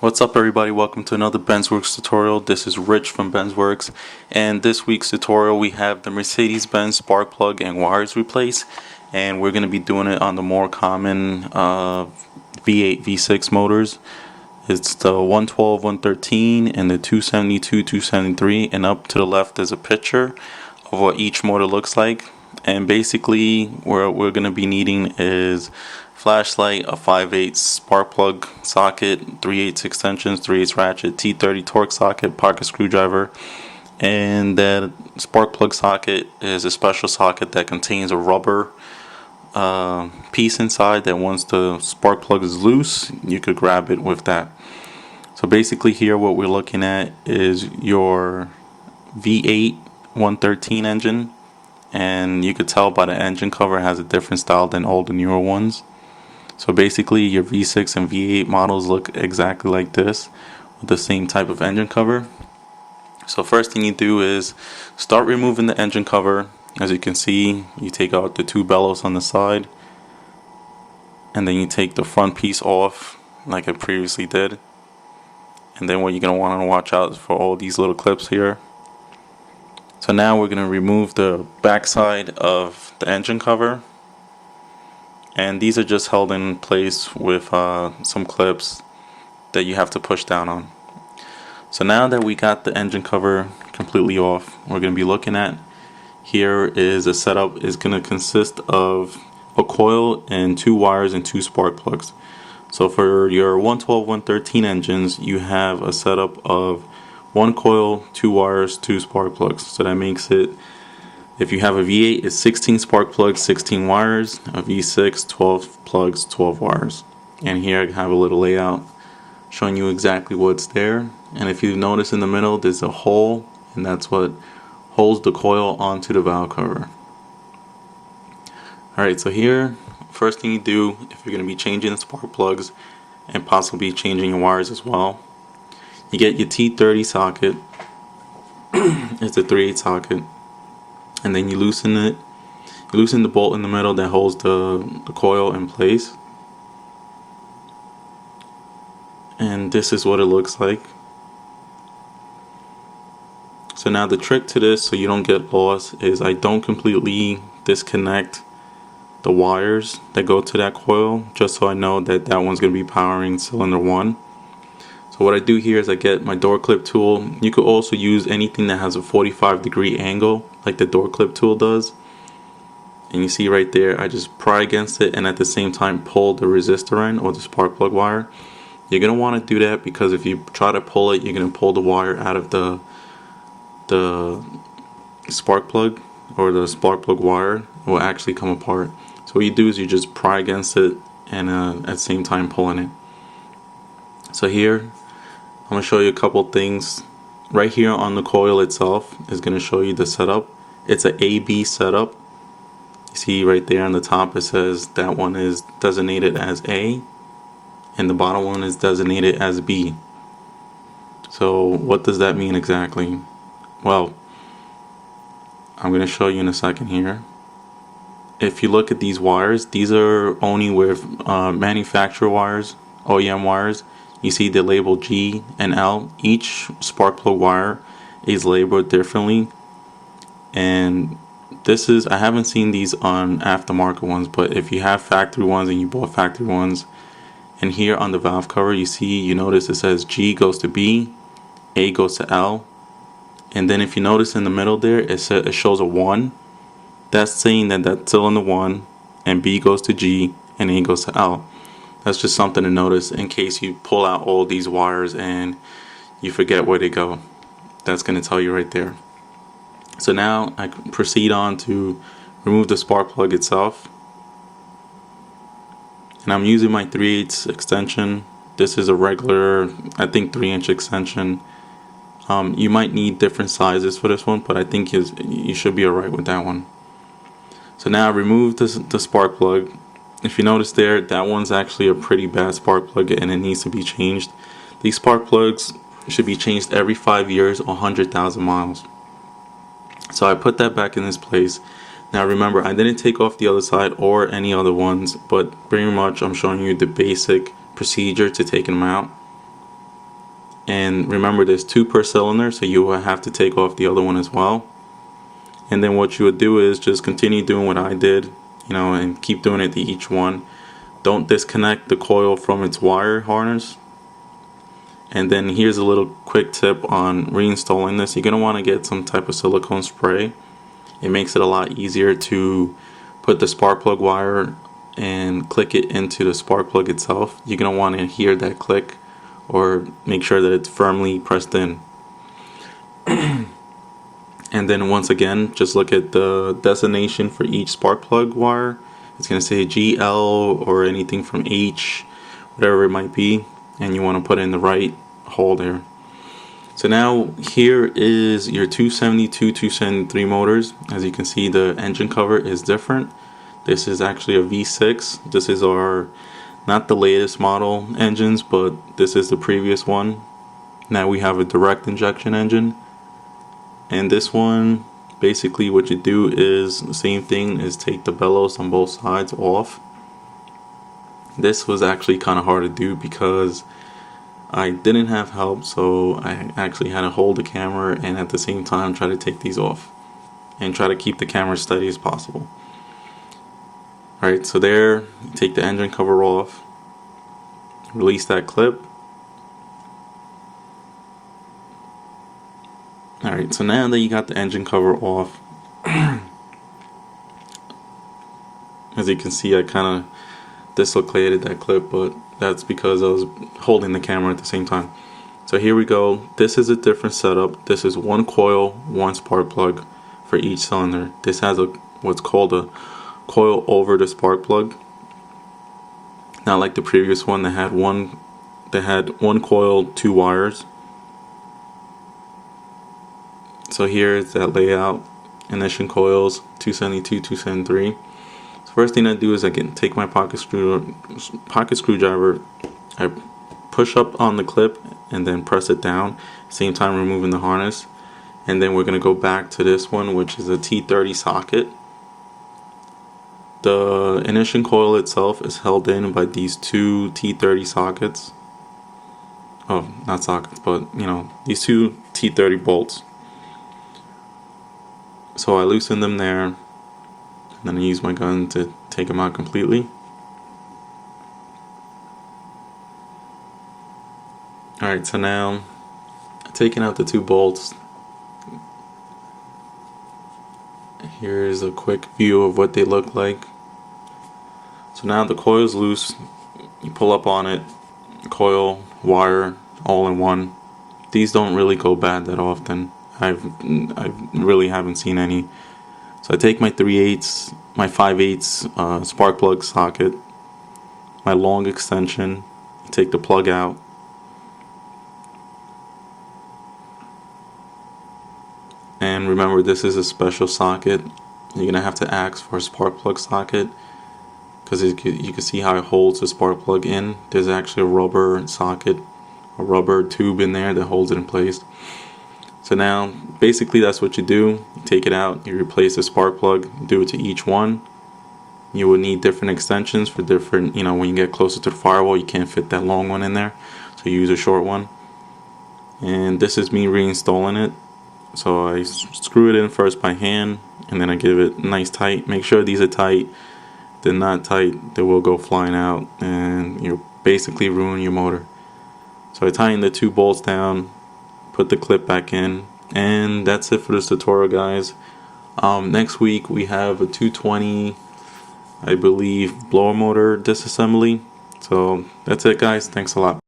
What's up everybody, welcome to another Benzwerks tutorial. This is Rich from Benzwerks, and this week's tutorial we have the Mercedes-Benz spark plug and wires replaced, and we're going to be doing it on the more common V8 V6 motors. It's the 112 113 and the 272 273, and up to the left is a picture of what each motor looks like. And basically what we're going to be needing is flashlight, a 5/8 spark plug socket, 3/8 extensions, 3/8 ratchet, T30 torque socket, pocket screwdriver, and that spark plug socket is a special socket that contains a rubber piece inside that once the spark plug is loose, you could grab it with that. So basically here what we're looking at is your V8 113 engine, and you could tell by the engine cover it has a different style than all the newer ones. So basically your V6 and V8 models look exactly like this with the same type of engine cover. So first thing you do is start removing the engine cover. As you can see, you take out the two bellows on the side, and then you take the front piece off like I previously did. And then what you're going to want to watch out is for all these little clips here. So now we're going to remove the back side of the engine cover, and these are just held in place with some clips that you have to push down on. So now that we got the engine cover completely off, we're going to be looking at here is a setup is going to consist of a coil and two wires and two spark plugs. So for your 112 113 engines, you have a setup of one coil, two wires, two spark plugs. So that makes it, if you have a V8, it's 16 spark plugs, 16 wires. A V6, 12 plugs, 12 wires. And here I have a little layout showing you exactly what's there. And if you notice in the middle, there's a hole, and that's what holds the coil onto the valve cover. Alright, so here, first thing you do, if you're going to be changing the spark plugs and possibly changing your wires as well, you get your T30 socket. It's a 3/8 socket. And then you loosen it. You loosen the bolt in the middle that holds the coil in place. And this is what it looks like. So now the trick to this, so you don't get lost, is I don't completely disconnect the wires that go to that coil, just so I know that that one's going to be powering cylinder 1. So what I do here is I get my door clip tool. You could also use anything that has a 45-degree angle like the door clip tool does. And you see right there, I just pry against it and at the same time pull the resistor end or the spark plug wire. You're going to want to do that because if you try to pull it, you're going to pull the wire out of the spark plug, or the spark plug wire will actually come apart. So what you do is you just pry against it and at the same time pulling it. So here I'm going to show you a couple things. Right here on the coil itself is going to show you the setup. It's an AB setup. You see right there on the top it says that one is designated as A and the bottom one is designated as B. So what does that mean exactly? Well, I'm going to show you in a second here. If you look at these wires, these are only with manufacturer wires, OEM wires. You see the label G and L. Each spark plug wire is labeled differently, and this is, I haven't seen these on aftermarket ones, but if you have factory ones and you bought factory ones, and here on the valve cover you notice it says G goes to B, A goes to L, and then if you notice in the middle there it shows a 1. That's saying that that's cylinder 1, and B goes to G and A goes to L. That's just something to notice in case you pull out all these wires and you forget where they go. That's going to tell you right there. So now I proceed on to remove the spark plug itself. And I'm using my 3/8 extension. This is a regular, I think 3-inch extension. You might need different sizes for this one, but I think you should be alright with that one. So now I remove the spark plug. If you notice there, that one's actually a pretty bad spark plug and it needs to be changed. These spark plugs should be changed every 5 years or 100,000 miles. So I put that back in its place. Now remember, I didn't take off the other side or any other ones, but pretty much I'm showing you the basic procedure to taking them out. And remember, there's 2 per cylinder, so you will have to take off the other one as well. And then what you would do is just continue doing what I did, and keep doing it to each one. Don't disconnect the coil from its wire harness. And then here's a little quick tip on reinstalling this. You're going to want to get some type of silicone spray. It makes it a lot easier to put the spark plug wire and click it into the spark plug itself. You're going to want to hear that click, or make sure that it's firmly pressed in. And then once again, just look at the destination for each spark plug wire. It's going to say GL or anything from H, whatever it might be, and you want to put it in the right hole there. So now here is your 272, 273 motors. As you can see, the engine cover is different. This is actually a V6. This is our, not the latest model engines, but this is the previous one. Now we have a direct injection engine. And this one, basically what you do is the same thing, is take the bellows on both sides off. This was actually kind of hard to do because I didn't have help, so I actually had to hold the camera and at the same time try to take these off and try to keep the camera steady as possible. Alright, so there, you take the engine cover off, release that clip. Alright, so now that you got the engine cover off, as you can see, I kind of dislocated that clip, but that's because I was holding the camera at the same time. So here we go. This is a different setup. This is 1 coil, 1 spark plug for each cylinder. This has what's called a coil over the spark plug. Not like the previous one that had one coil, 2 wires. So here is that layout. Ignition coils, 272, 273. So first thing I do is I can take my pocket screwdriver. I push up on the clip and then press it down, same time removing the harness. And then we're going to go back to this one, which is a T30 socket. The ignition coil itself is held in by these 2 T30 sockets. Oh, not sockets, but these 2 T30 bolts. So I loosen them there, and then I use my gun to take them out completely. Alright, so now taking out the 2 bolts. Here's a quick view of what they look like. So now the coil is loose. You pull up on it, coil, wire, all in one. These don't really go bad that often. I really haven't seen any. So I take my 3/8, my 5/8 spark plug socket, my long extension, take the plug out, and remember, this is a special socket. You're gonna have to ask for a spark plug socket because you can see how it holds the spark plug in. There's actually a rubber socket, a rubber tube in there that holds it in place. So now, basically that's what you do. You take it out, you replace the spark plug, do it to each one. You will need different extensions for different, when you get closer to the firewall, you can't fit that long one in there. So you use a short one. And this is me reinstalling it. So I screw it in first by hand, and then I give it nice tight. Make sure these are tight. If they're not tight, they will go flying out, and you basically ruin your motor. So I tighten the 2 bolts down, put the clip back in, and that's it for this tutorial, guys. Next week we have a 220, I believe, blower motor disassembly. So that's it, guys. Thanks a lot.